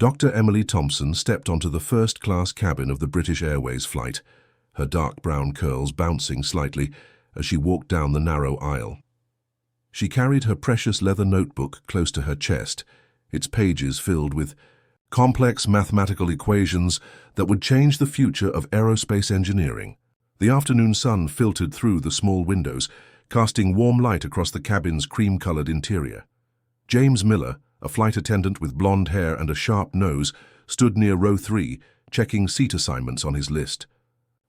Dr. Emily Thompson stepped onto the first-class cabin of the British Airways flight, her dark brown curls bouncing slightly as she walked down the narrow aisle. She carried her precious leather notebook close to her chest, its pages filled with complex mathematical equations that would change the future of aerospace engineering. The afternoon sun filtered through the small windows, casting warm light across the cabin's cream-colored interior. James Miller, a flight attendant with blonde hair and a sharp nose, stood near row 3, checking seat assignments on his list.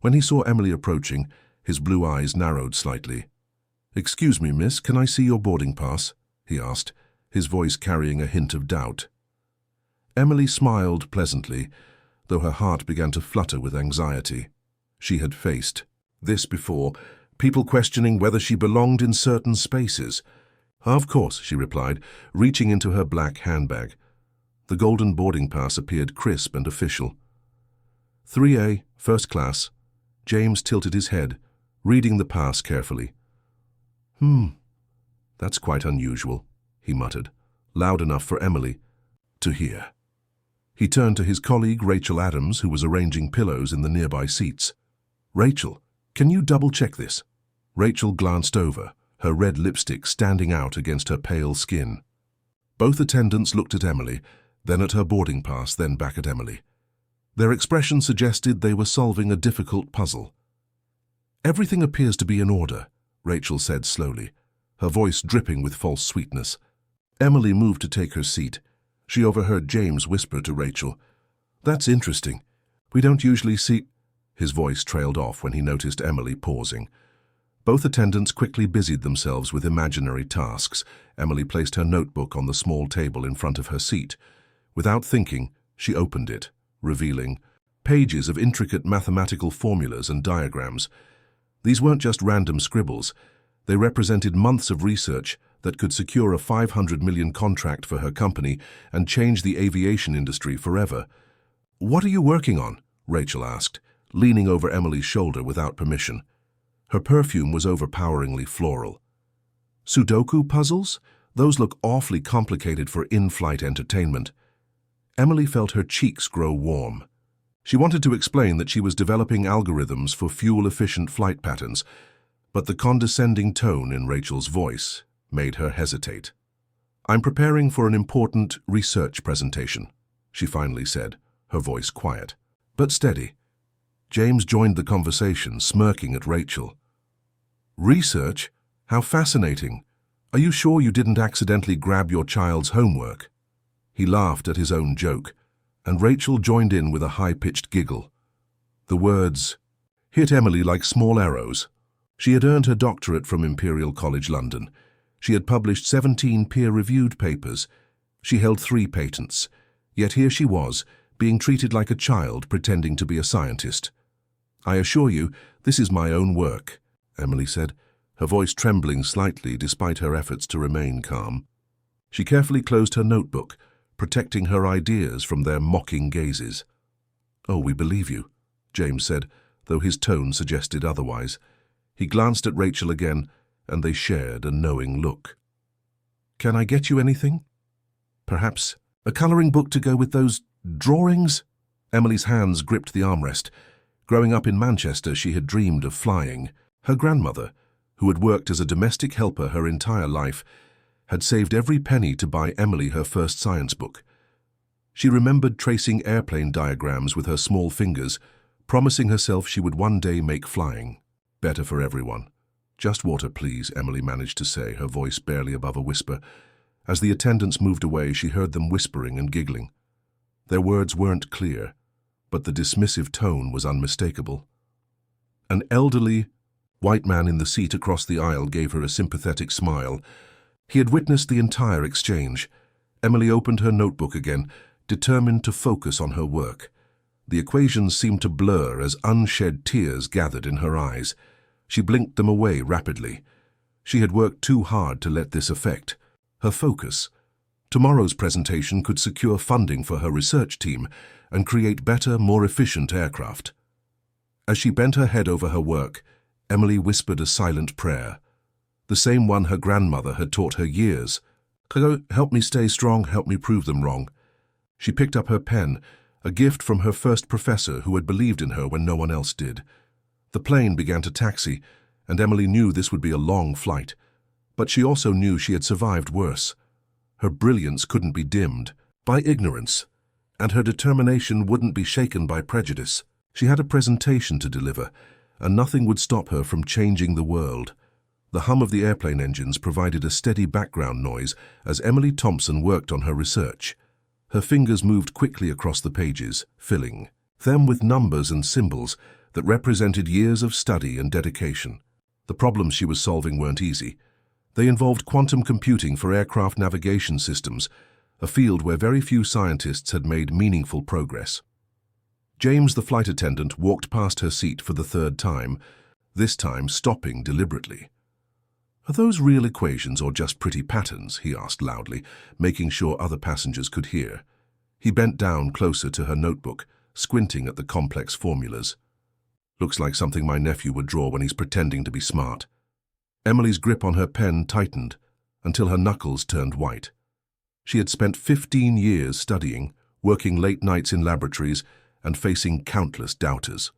When he saw Emily approaching, his blue eyes narrowed slightly. "Excuse me, miss, can I see your boarding pass?" he asked, his voice carrying a hint of doubt. Emily smiled pleasantly, though her heart began to flutter with anxiety. She had faced this before, people questioning whether she belonged in certain spaces. "Of course," she replied, reaching into her black handbag. The golden boarding pass appeared crisp and official. 3A, first class. James tilted his head, reading the pass carefully. That's quite unusual," he muttered, loud enough for Emily to hear. He turned to his colleague, Rachel Adams, who was arranging pillows in the nearby seats. "Rachel, can you double-check this?" Rachel glanced over, her red lipstick standing out against her pale skin. Both attendants looked at Emily, then at her boarding pass, then back at Emily. Their expression suggested they were solving a difficult puzzle. "Everything appears to be in order," Rachel said slowly, her voice dripping with false sweetness. Emily moved to take her seat. She overheard James whisper to Rachel, "That's interesting. We don't usually see—" His voice trailed off when he noticed Emily pausing. Both attendants quickly busied themselves with imaginary tasks. Emily placed her notebook on the small table in front of her seat. Without thinking, she opened it, revealing pages of intricate mathematical formulas and diagrams. These weren't just random scribbles. They represented months of research that could secure a $500 million contract for her company and change the aviation industry forever. "What are you working on?" Rachel asked, leaning over Emily's shoulder without permission. Her perfume was overpoweringly floral. "Sudoku puzzles? Those look awfully complicated for in-flight entertainment." Emily felt her cheeks grow warm. She wanted to explain that she was developing algorithms for fuel-efficient flight patterns, but the condescending tone in Rachel's voice made her hesitate. "I'm preparing for an important research presentation," she finally said, her voice quiet, but steady. James joined the conversation, smirking at Rachel. "Research? How fascinating. Are you sure you didn't accidentally grab your child's homework?" He laughed at his own joke, and Rachel joined in with a high-pitched giggle. The words hit Emily like small arrows. She had earned her doctorate from Imperial College London. She had published 17 peer-reviewed papers. She held 3 patents. Yet here she was, being treated like a child pretending to be a scientist. "I assure you, this is my own work," Emily said, her voice trembling slightly despite her efforts to remain calm. She carefully closed her notebook, protecting her ideas from their mocking gazes. "Oh, we believe you," James said, though his tone suggested otherwise. He glanced at Rachel again, and they shared a knowing look. "Can I get you anything? Perhaps a coloring book to go with those drawings?" Emily's hands gripped the armrest. Growing up in Manchester, she had dreamed of flying. Her grandmother, who had worked as a domestic helper her entire life, had saved every penny to buy Emily her first science book. She remembered tracing airplane diagrams with her small fingers, promising herself she would one day make flying better for everyone. "Just water, please," Emily managed to say, her voice barely above a whisper. As the attendants moved away, she heard them whispering and giggling. Their words weren't clear, but the dismissive tone was unmistakable. An elderly, white man in the seat across the aisle gave her a sympathetic smile. He had witnessed the entire exchange. Emily opened her notebook again, determined to focus on her work. The equations seemed to blur as unshed tears gathered in her eyes. She blinked them away rapidly. She had worked too hard to let this affect her focus. Tomorrow's presentation could secure funding for her research team and create better, more efficient aircraft. As she bent her head over her work, Emily whispered a silent prayer, the same one her grandmother had taught her years. "Help me stay strong, help me prove them wrong." She picked up her pen, a gift from her first professor who had believed in her when no one else did. The plane began to taxi, and Emily knew this would be a long flight. But she also knew she had survived worse. Her brilliance couldn't be dimmed by ignorance, and her determination wouldn't be shaken by prejudice. She had a presentation to deliver, and nothing would stop her from changing the world. The hum of the airplane engines provided a steady background noise as Emily Thompson worked on her research. Her fingers moved quickly across the pages, filling them with numbers and symbols that represented years of study and dedication. The problems she was solving weren't easy. They involved quantum computing for aircraft navigation systems, a field where very few scientists had made meaningful progress. James, the flight attendant, walked past her seat for the third time, this time stopping deliberately. "Are those real equations or just pretty patterns?" he asked loudly, making sure other passengers could hear. He bent down closer to her notebook, squinting at the complex formulas. "Looks like something my nephew would draw when he's pretending to be smart." Emily's grip on her pen tightened until her knuckles turned white. She had spent 15 years studying, working late nights in laboratories, and facing countless doubters.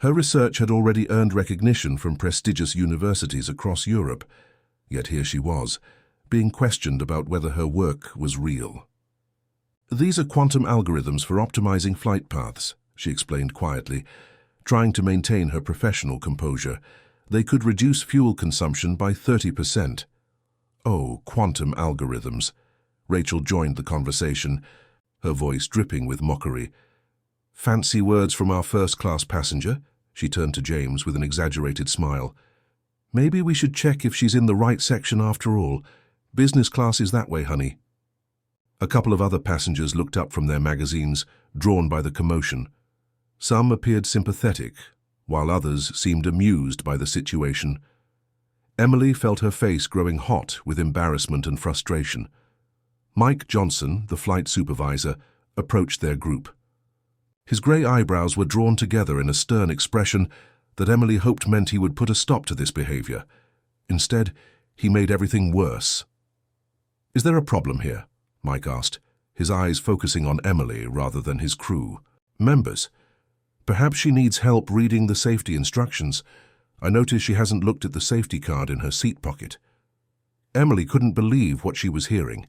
Her research had already earned recognition from prestigious universities across Europe, yet here she was, being questioned about whether her work was real. "These are quantum algorithms for optimizing flight paths," she explained quietly, trying to maintain her professional composure. "They could reduce fuel consumption by 30%. "Oh, quantum algorithms." Rachel joined the conversation, her voice dripping with mockery. "Fancy words from our first-class passenger?" She turned to James with an exaggerated smile. "Maybe we should check if she's in the right section after all. Business class is that way, honey." A couple of other passengers looked up from their magazines, drawn by the commotion. Some appeared sympathetic, while others seemed amused by the situation. Emily felt her face growing hot with embarrassment and frustration. Mike Johnson, the flight supervisor, approached their group. His grey eyebrows were drawn together in a stern expression that Emily hoped meant he would put a stop to this behavior. Instead, he made everything worse. "Is there a problem here?" Mike asked, his eyes focusing on Emily rather than his crew. "Members, perhaps she needs help reading the safety instructions. I notice she hasn't looked at the safety card in her seat pocket." Emily couldn't believe what she was hearing.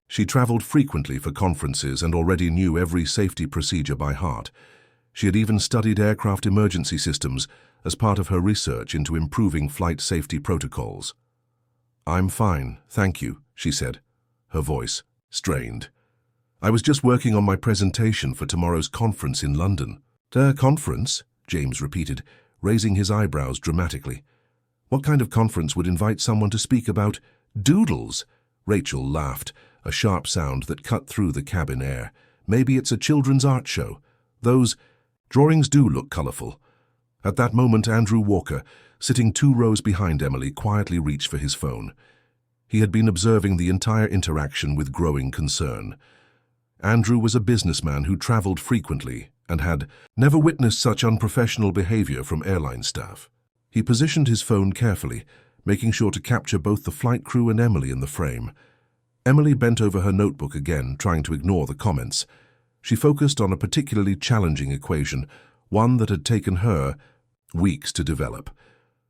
She traveled frequently for conferences and already knew every safety procedure by heart. She had even studied aircraft emergency systems as part of her research into improving flight safety protocols. "I'm fine, thank you," she said, her voice strained. "I was just working on my presentation for tomorrow's conference in London." "Conference?" James repeated, raising his eyebrows dramatically. "What kind of conference would invite someone to speak about doodles?" Rachel laughed, a sharp sound that cut through the cabin air. "Maybe it's a children's art show. Those drawings do look colorful." At that moment, Andrew Walker, sitting 2 rows behind Emily, quietly reached for his phone. He had been observing the entire interaction with growing concern. Andrew was a businessman who traveled frequently and had never witnessed such unprofessional behavior from airline staff. He positioned his phone carefully, making sure to capture both the flight crew and Emily in the frame. Emily bent over her notebook again, trying to ignore the comments. She focused on a particularly challenging equation, one that had taken her weeks to develop.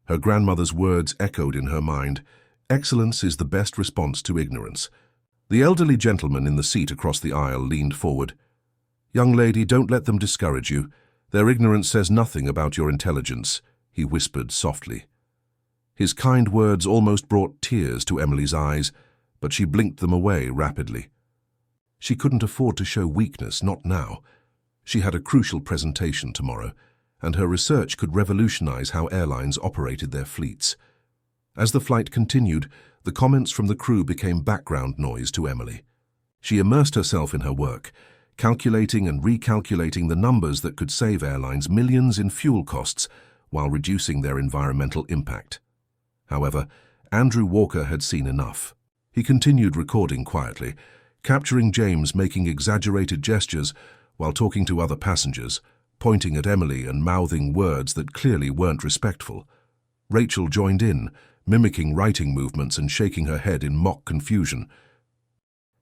Her grandmother's words echoed in her mind. "Excellence is the best response to ignorance." The elderly gentleman in the seat across the aisle leaned forward. "Young lady, don't let them discourage you. Their ignorance says nothing about your intelligence," he whispered softly. His kind words almost brought tears to Emily's eyes, but she blinked them away rapidly. She couldn't afford to show weakness, not now. She had a crucial presentation tomorrow, and her research could revolutionize how airlines operated their fleets. As the flight continued, the comments from the crew became background noise to Emily. She immersed herself in her work, calculating and recalculating the numbers that could save airlines millions in fuel costs while reducing their environmental impact. However, Andrew Walker had seen enough. He continued recording quietly, capturing James making exaggerated gestures while talking to other passengers, pointing at Emily and mouthing words that clearly weren't respectful. Rachel joined in, mimicking writing movements and shaking her head in mock confusion.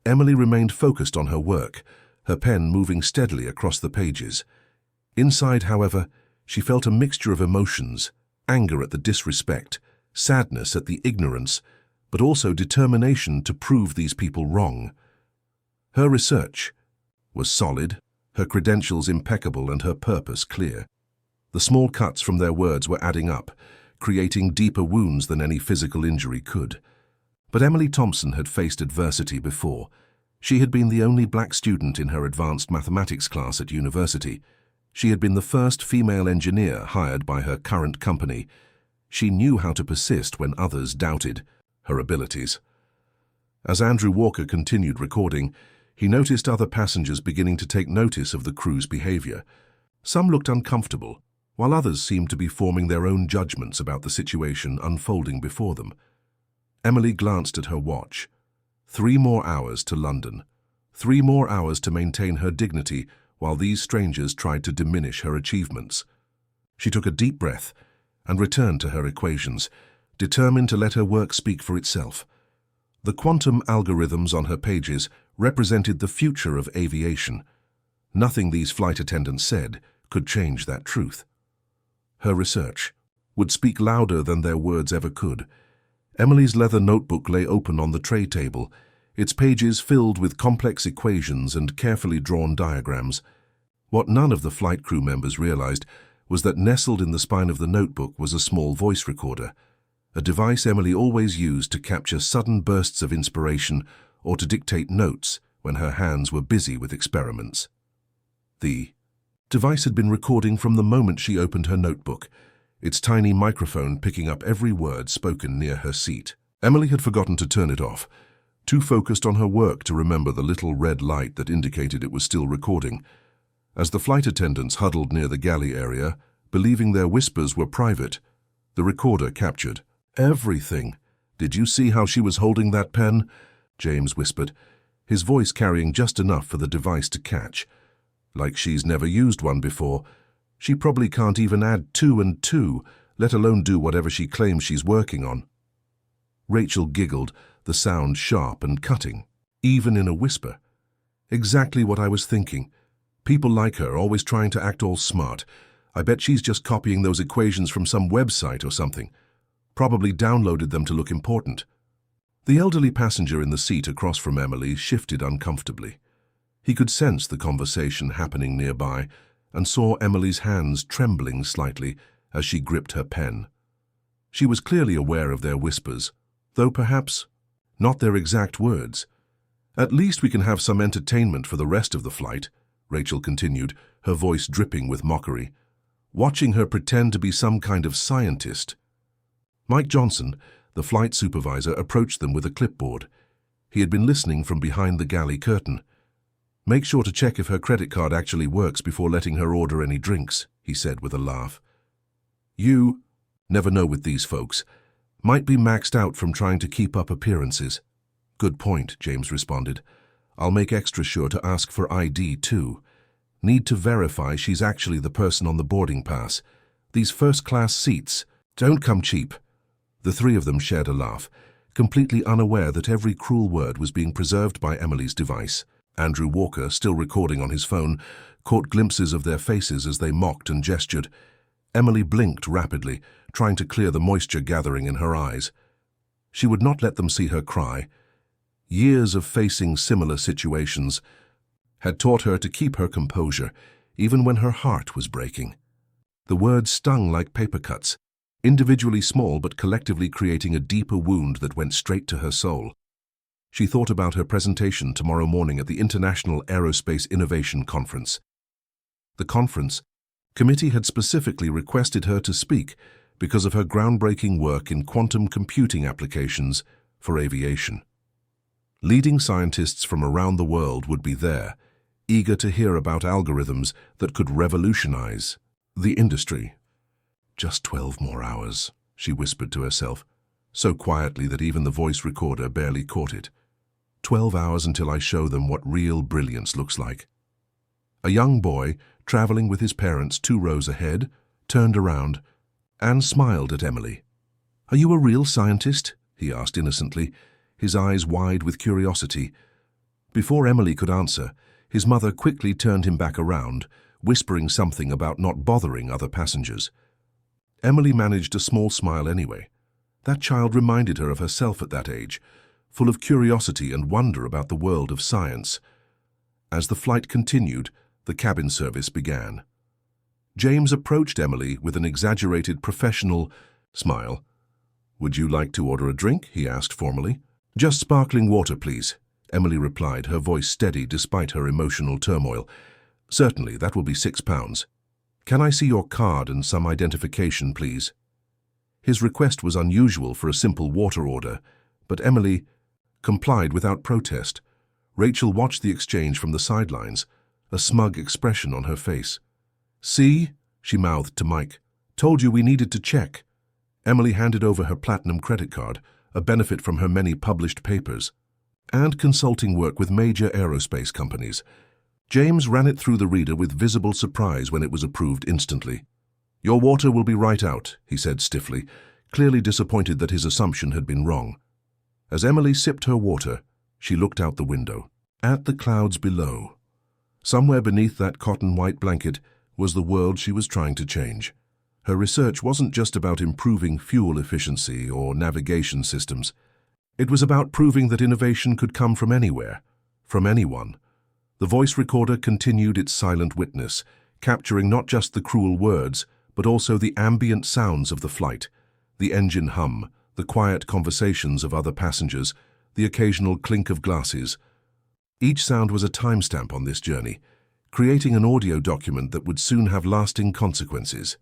Emily remained focused on her work, her pen moving steadily across the pages. Inside, however, she felt a mixture of emotions, anger at the disrespect, sadness at the ignorance, but also determination to prove these people wrong. Her research was solid, her credentials impeccable, and her purpose clear. The small cuts from their words were adding up, creating deeper wounds than any physical injury could. But Emily Thompson had faced adversity before. She had been the only black student in her advanced mathematics class at university. She had been the first female engineer hired by her current company. She knew how to persist when others doubted her abilities. As Andrew Walker continued recording, he noticed other passengers beginning to take notice of the crew's behavior. Some looked uncomfortable, while others seemed to be forming their own judgments about the situation unfolding before them. Emily glanced at her watch. 3 more hours to London. 3 more hours to maintain her dignity while these strangers tried to diminish her achievements. She took a deep breath and returned to her equations, determined to let her work speak for itself. The quantum algorithms on her pages represented the future of aviation. Nothing these flight attendants said could change that truth. Her research would speak louder than their words ever could. Emily's leather notebook lay open on the tray table, its pages filled with complex equations and carefully drawn diagrams. What none of the flight crew members realized was that nestled in the spine of the notebook was a small voice recorder, a device Emily always used to capture sudden bursts of inspiration or to dictate notes when her hands were busy with experiments. The device had been recording from the moment she opened her notebook, its tiny microphone picking up every word spoken near her seat. Emily had forgotten to turn it off, too focused on her work to remember the little red light that indicated it was still recording. As the flight attendants huddled near the galley area, believing their whispers were private, the recorder captured everything. "Did you see how she was holding that pen?" James whispered, his voice carrying just enough for the device to catch. "Like she's never used one before. She probably can't even add 2 and 2, let alone do whatever she claims she's working on." Rachel giggled, the sound sharp and cutting, even in a whisper. "Exactly what I was thinking. People like her, always trying to act all smart. I bet she's just copying those equations from some website or something. Probably downloaded them to look important." The elderly passenger in the seat across from Emily shifted uncomfortably. He could sense the conversation happening nearby and saw Emily's hands trembling slightly as she gripped her pen. She was clearly aware of their whispers, though perhaps not their exact words. "At least we can have some entertainment for the rest of the flight," Rachel continued, her voice dripping with mockery. "Watching her pretend to be some kind of scientist." Mike Johnson, the flight supervisor, approached them with a clipboard. He had been listening from behind the galley curtain. "Make sure to check if her credit card actually works before letting her order any drinks," he said with a laugh. "You never know with these folks. Might be maxed out from trying to keep up appearances." "Good point," James responded. "I'll make extra sure to ask for ID too. Need to verify she's actually the person on the boarding pass. These first-class seats don't come cheap." The 3 of them shared a laugh, completely unaware that every cruel word was being preserved by Emily's device. Andrew Walker, still recording on his phone, caught glimpses of their faces as they mocked and gestured. Emily blinked rapidly, trying to clear the moisture gathering in her eyes. She would not let them see her cry. Years of facing similar situations had taught her to keep her composure, even when her heart was breaking. The words stung like paper cuts, individually small but collectively creating a deeper wound that went straight to her soul. She thought about her presentation tomorrow morning at the International Aerospace Innovation Conference. The conference committee had specifically requested her to speak because of her groundbreaking work in quantum computing applications for aviation. Leading scientists from around the world would be there, eager to hear about algorithms that could revolutionize the industry. "Just 12 more hours," she whispered to herself, so quietly that even the voice recorder barely caught it. 12 hours until I show them what real brilliance looks like. A young boy, traveling with his parents 2 rows ahead, turned around and smiled at Emily. "Are you a real scientist?" he asked innocently, his eyes wide with curiosity. Before Emily could answer, His mother quickly turned him back around, whispering something about not bothering other passengers. Emily managed a small smile anyway. That child reminded her of herself at that age, full of curiosity and wonder about the world of science. As the flight continued, the cabin service began. James approached Emily with an exaggerated professional smile. "Would you like to order a drink?" he asked formally. "Just sparkling water, please," Emily replied, her voice steady despite her emotional turmoil. "Certainly, that will be £6. Can I see your card and some identification, please?" His request was unusual for a simple water order, but Emily complied without protest. Rachel watched the exchange from the sidelines, a smug expression on her face. "See?" she mouthed to Mike. "Told you we needed to check." Emily handed over her platinum credit card, a benefit from her many published papers, and consulting work with major aerospace companies. James ran it through the reader with visible surprise when it was approved instantly. "Your water will be right out," he said stiffly, clearly disappointed that his assumption had been wrong. As Emily sipped her water, she looked out the window. At the clouds below, somewhere beneath that cotton-white blanket, was the world she was trying to change. Her research wasn't just about improving fuel efficiency or navigation systems. It was about proving that innovation could come from anywhere, from anyone. The voice recorder continued its silent witness, capturing not just the cruel words, but also the ambient sounds of the flight, the engine hum, the quiet conversations of other passengers, the occasional clink of glasses. Each sound was a timestamp on this journey, creating an audio document that would soon have lasting consequences.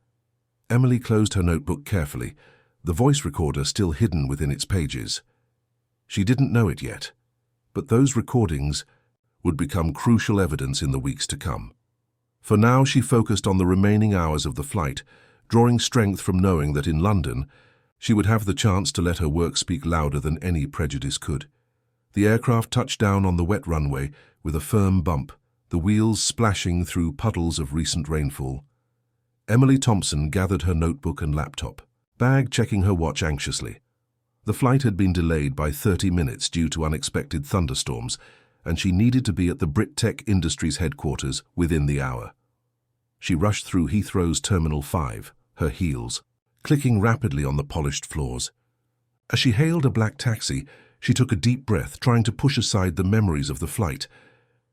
Emily closed her notebook carefully, the voice recorder still hidden within its pages. She didn't know it yet, but those recordings would become crucial evidence in the weeks to come. For now, she focused on the remaining hours of the flight, drawing strength from knowing that in London, she would have the chance to let her work speak louder than any prejudice could. The aircraft touched down on the wet runway with a firm bump, the wheels splashing through puddles of recent rainfall. Emily Thompson gathered her notebook and laptop, checking her watch anxiously. The flight had been delayed by 30 minutes due to unexpected thunderstorms, and she needed to be at the BritTech Industries headquarters within the hour. She rushed through Heathrow's Terminal 5, her heels clicking rapidly on the polished floors. As she hailed a black taxi, she took a deep breath, trying to push aside the memories of the flight.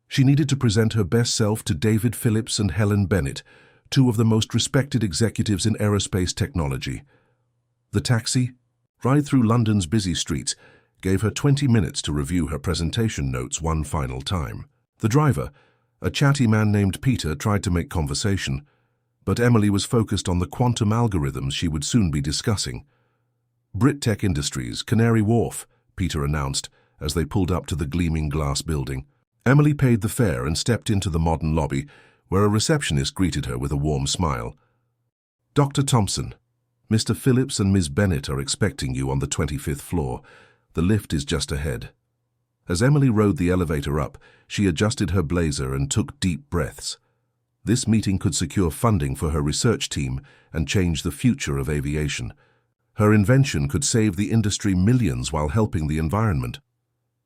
She needed to present her best self to David Phillips and Helen Bennett, two of the most respected executives in aerospace technology. The taxi, ride through London's busy streets, gave her 20 minutes to review her presentation notes one final time. The driver, a chatty man named Peter, tried to make conversation, but Emily was focused on the quantum algorithms she would soon be discussing. BritTech Industries, Canary Wharf, Peter announced as they pulled up to the gleaming glass building. Emily paid the fare and stepped into the modern lobby, where a receptionist greeted her with a warm smile. "Dr. Thompson, Mr. Phillips and Ms. Bennett are expecting you on the 25th floor. The lift is just ahead." As Emily rode the elevator up, she adjusted her blazer and took deep breaths. This meeting could secure funding for her research team and change the future of aviation. Her invention could save the industry millions while helping the environment.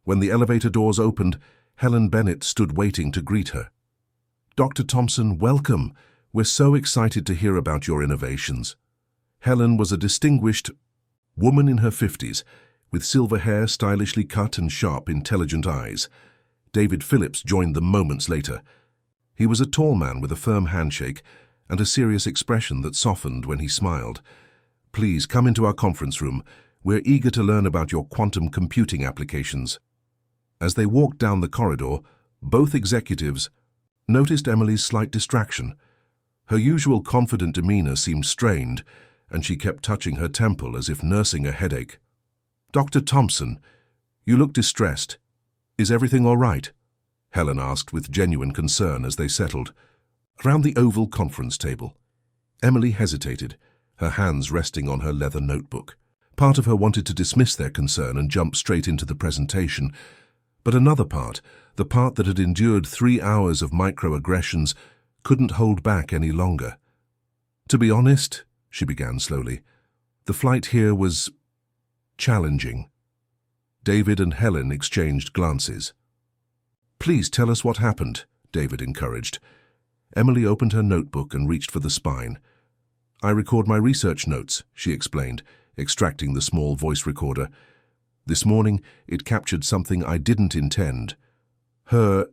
When the elevator doors opened, Helen Bennett stood waiting to greet her. "Dr. Thompson, welcome. We're so excited to hear about your innovations." Helen was a distinguished woman in her 50s, with silver hair stylishly cut and sharp, intelligent eyes. David Phillips joined them moments later. He was a tall man with a firm handshake and a serious expression that softened when he smiled. "Please come into our conference room. We're eager to learn about your quantum computing applications." As they walked down the corridor, both executives noticed Emily's slight distraction. Her usual confident demeanor seemed strained, and she kept touching her temple as if nursing a headache. "Dr. Thompson, you look distressed. Is everything all right?" Helen asked with genuine concern as they settled. Around the oval conference table, Emily hesitated, her hands resting on her leather notebook. Part of her wanted to dismiss their concern and jump straight into the presentation, but another part, the part that had endured 3 hours of microaggressions, couldn't hold back any longer. "To be honest," she began slowly, "the flight here was challenging." David and Helen exchanged glances. "Please tell us what happened," David encouraged. Emily opened her notebook and reached for the spine. I record my research notes, she explained, extracting the small voice recorder. This morning, it captured something I didn't intend. Her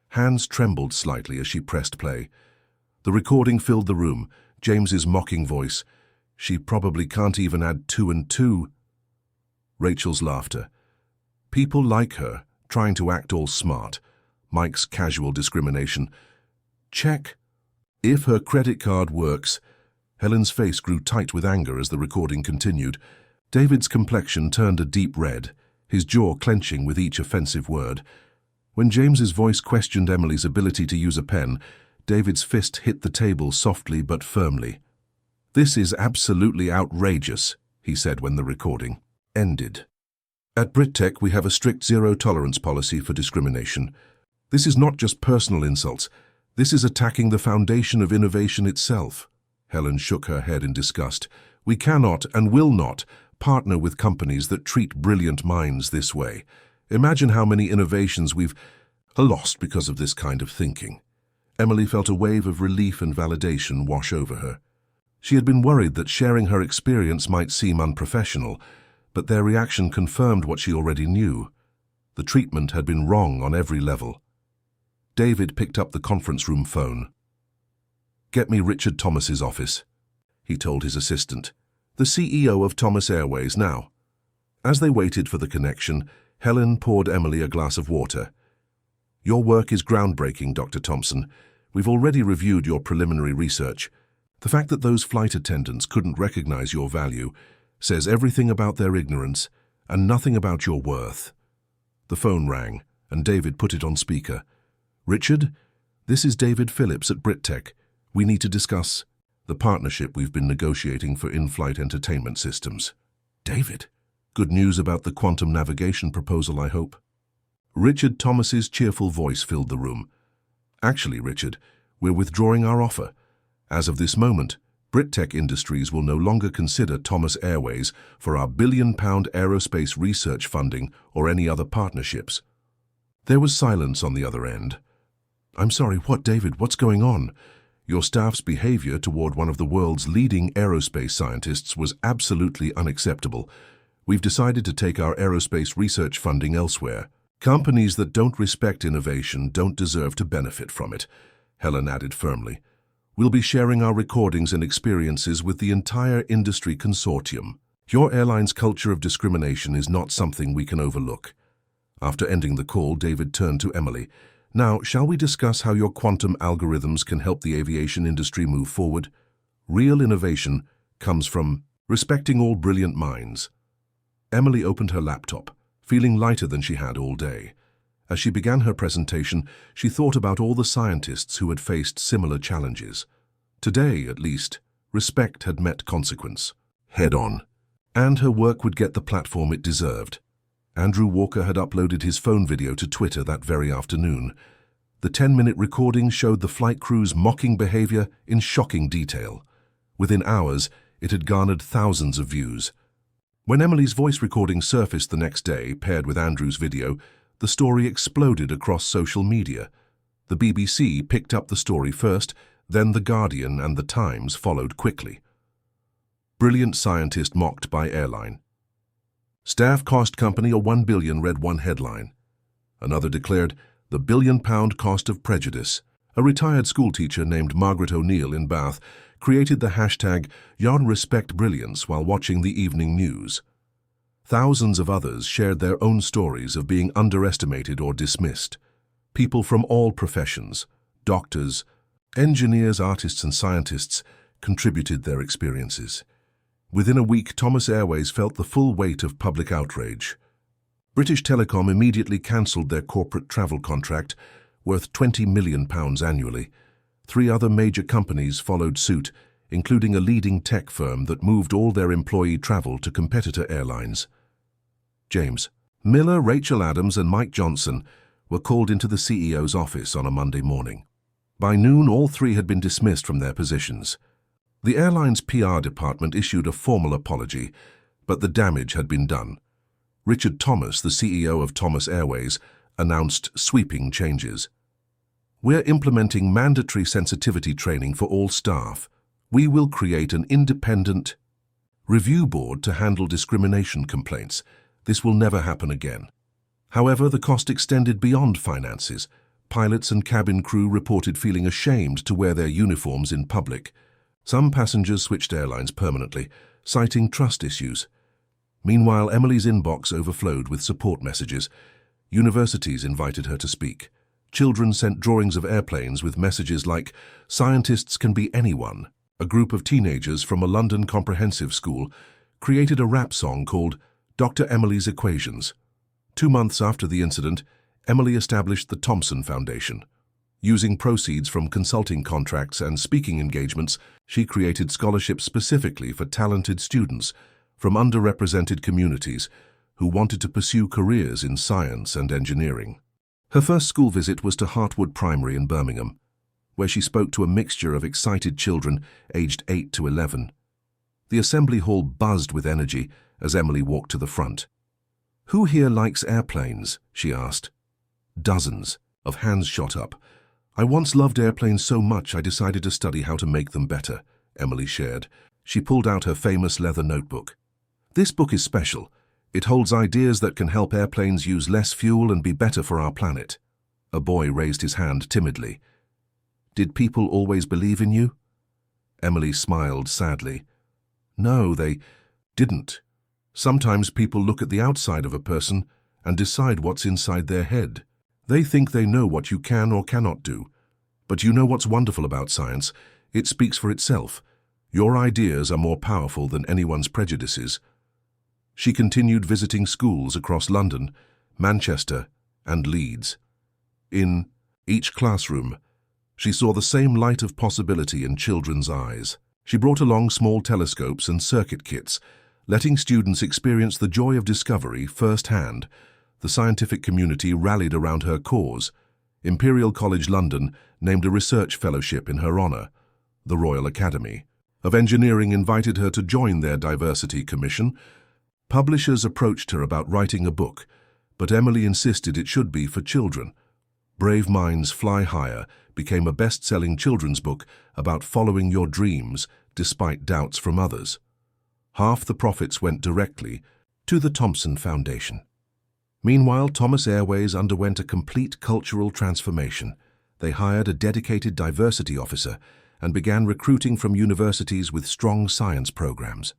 hands trembled slightly as she pressed play. The recording filled the room, James's mocking voice. She probably can't even add 2 and 2. Rachel's laughter. People like her, trying to act all smart. Mike's casual discrimination. Check. If her credit card works. Helen's face grew tight with anger as the recording continued. David's complexion turned a deep red, his jaw clenching with each offensive word. When James's voice questioned Emily's ability to use a pen, David's fist hit the table softly but firmly. This is absolutely outrageous, he said when the recording ended. At BritTech, we have a strict zero-tolerance policy for discrimination. This is not just personal insults. This is attacking the foundation of innovation itself. Helen shook her head in disgust. We cannot and will not partner with companies that treat brilliant minds this way. Imagine how many innovations we've lost because of this kind of thinking. Emily felt a wave of relief and validation wash over her. She had been worried that sharing her experience might seem unprofessional, but their reaction confirmed what she already knew. The treatment had been wrong on every level. David picked up the conference room phone. Get me Richard Thomas's office, he told his assistant. The CEO of Thomas Airways now. As they waited for the connection, Helen poured Emily a glass of water. Your work is groundbreaking, Dr. Thompson. We've already reviewed your preliminary research. The fact that those flight attendants couldn't recognize your value says everything about their ignorance and nothing about your worth. The phone rang, and David put it on speaker. Richard, this is David Phillips at BritTech. We need to discuss the partnership we've been negotiating for in-flight entertainment systems. David, good news about the quantum navigation proposal, I hope. Richard Thomas's cheerful voice filled the room. Actually, Richard, we're withdrawing our offer. As of this moment, BritTech Industries will no longer consider Thomas Airways for our billion-pound aerospace research funding or any other partnerships. There was silence on the other end. I'm sorry, what, David? What's going on? Your staff's behavior toward one of the world's leading aerospace scientists was absolutely unacceptable. We've decided to take our aerospace research funding elsewhere. Companies that don't respect innovation don't deserve to benefit from it, Helen added firmly. We'll be sharing our recordings and experiences with the entire industry consortium. Your airline's culture of discrimination is not something we can overlook. After ending the call, David turned to Emily. Now, shall we discuss how your quantum algorithms can help the aviation industry move forward? Real innovation comes from respecting all brilliant minds. Emily opened her laptop, feeling lighter than she had all day. As she began her presentation, she thought about all the scientists who had faced similar challenges. Today, at least, respect had met consequence, head-on, and her work would get the platform it deserved. Andrew Walker had uploaded his phone video to Twitter that very afternoon. The 10-minute recording showed the flight crew's mocking behavior in shocking detail. Within hours, it had garnered thousands of views. When Emily's voice recording surfaced the next day, paired with Andrew's video, the story exploded across social media. The BBC picked up the story first, then The Guardian and The Times followed quickly. Brilliant scientist mocked by Airline. Staff cost company a $1 billion, read one headline. Another declared, the billion-pound cost of prejudice. A retired schoolteacher named Margaret O'Neill in Bath created the hashtag #YonRespectBrilliance while watching the evening news. Thousands of others shared their own stories of being underestimated or dismissed. People from all professions, doctors, engineers, artists and scientists, contributed their experiences. Within a week, Thomas Airways felt the full weight of public outrage. British Telecom immediately cancelled their corporate travel contract, worth £20 million annually. 3 other major companies followed suit, including a leading tech firm that moved all their employee travel to competitor airlines. James Miller, Rachel Adams and Mike Johnson were called into the CEO's office on a Monday morning. By noon, all 3 had been dismissed from their positions. The airline's PR department issued a formal apology, but the damage had been done. Richard Thomas, the CEO of Thomas Airways, announced sweeping changes. We're implementing mandatory sensitivity training for all staff. We will create an independent review board to handle discrimination complaints. This will never happen again. However, the cost extended beyond finances. Pilots and cabin crew reported feeling ashamed to wear their uniforms in public. Some passengers switched airlines permanently, citing trust issues. Meanwhile, Emily's inbox overflowed with support messages. Universities invited her to speak. Children sent drawings of airplanes with messages like, "Scientists can be anyone." A group of teenagers from a London comprehensive school created a rap song called Dr. Emily's Equations. 2 months after the incident, Emily established the Thompson Foundation. Using proceeds from consulting contracts and speaking engagements, she created scholarships specifically for talented students from underrepresented communities who wanted to pursue careers in science and engineering. Her first school visit was to Hartwood Primary in Birmingham, where she spoke to a mixture of excited children aged 8 to 11. The assembly hall buzzed with energy as Emily walked to the front. "Who here likes airplanes?" she asked. Dozens of hands shot up. "I once loved airplanes so much I decided to study how to make them better," Emily shared. She pulled out her famous leather notebook. "This book is special. It holds ideas that can help airplanes use less fuel and be better for our planet." A boy raised his hand timidly. "Did people always believe in you?" Emily smiled sadly. "No, they didn't. Sometimes people look at the outside of a person and decide what's inside their head. They think they know what you can or cannot do. But you know what's wonderful about science? It speaks for itself. Your ideas are more powerful than anyone's prejudices." She continued visiting schools across London, Manchester, and Leeds. In each classroom, she saw the same light of possibility in children's eyes. She brought along small telescopes and circuit kits, letting students experience the joy of discovery firsthand. The scientific community rallied around her cause. Imperial College London named a research fellowship in her honour. The Royal Academy of Engineering invited her to join their diversity commission. Publishers approached her about writing a book, but Emily insisted it should be for children. Brave Minds Fly Higher became a best-selling children's book about following your dreams despite doubts from others. Half the profits went directly to the Thompson Foundation. Meanwhile, Thomas Airways underwent a complete cultural transformation. They hired a dedicated diversity officer and began recruiting from universities with strong science programs.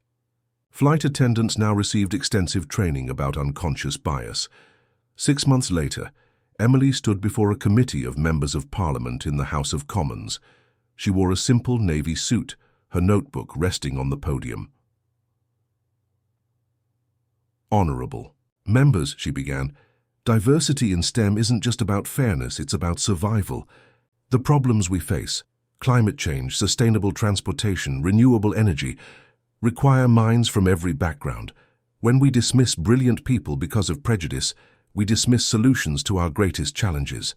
Flight attendants now received extensive training about unconscious bias. 6 months later, Emily stood before a committee of members of Parliament in the House of Commons. She wore a simple navy suit, her notebook resting on the podium. "Honourable members," she began, "diversity in STEM isn't just about fairness, it's about survival. The problems we face, climate change, sustainable transportation, renewable energy, require minds from every background. When we dismiss brilliant people because of prejudice, we dismiss solutions to our greatest challenges."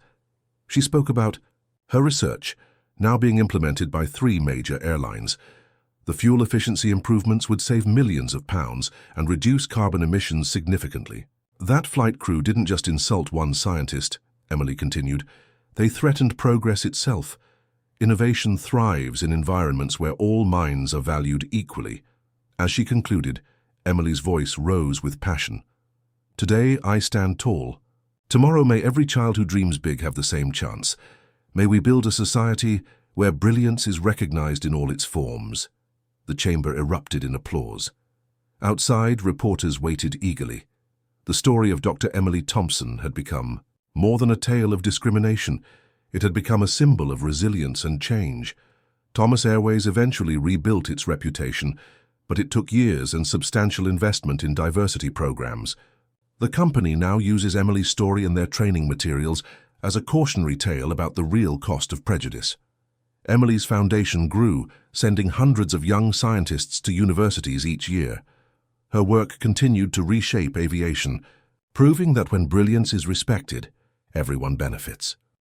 She spoke about her research, now being implemented by 3 major airlines. The fuel efficiency improvements would save millions of pounds and reduce carbon emissions significantly. "That flight crew didn't just insult one scientist," Emily continued. "They threatened progress itself. Innovation thrives in environments where all minds are valued equally." As she concluded, Emily's voice rose with passion. "Today I stand tall. Tomorrow may every child who dreams big have the same chance. May we build a society where brilliance is recognized in all its forms." The chamber erupted in applause. Outside, reporters waited eagerly. The story of Dr. Emily Thompson had become more than a tale of discrimination. It had become a symbol of resilience and change. Thomas Airways eventually rebuilt its reputation, but it took years and substantial investment in diversity programs. The company now uses Emily's story in their training materials as a cautionary tale about the real cost of prejudice. Emily's foundation grew, sending hundreds of young scientists to universities each year. Her work continued to reshape aviation, proving that when brilliance is respected, everyone benefits.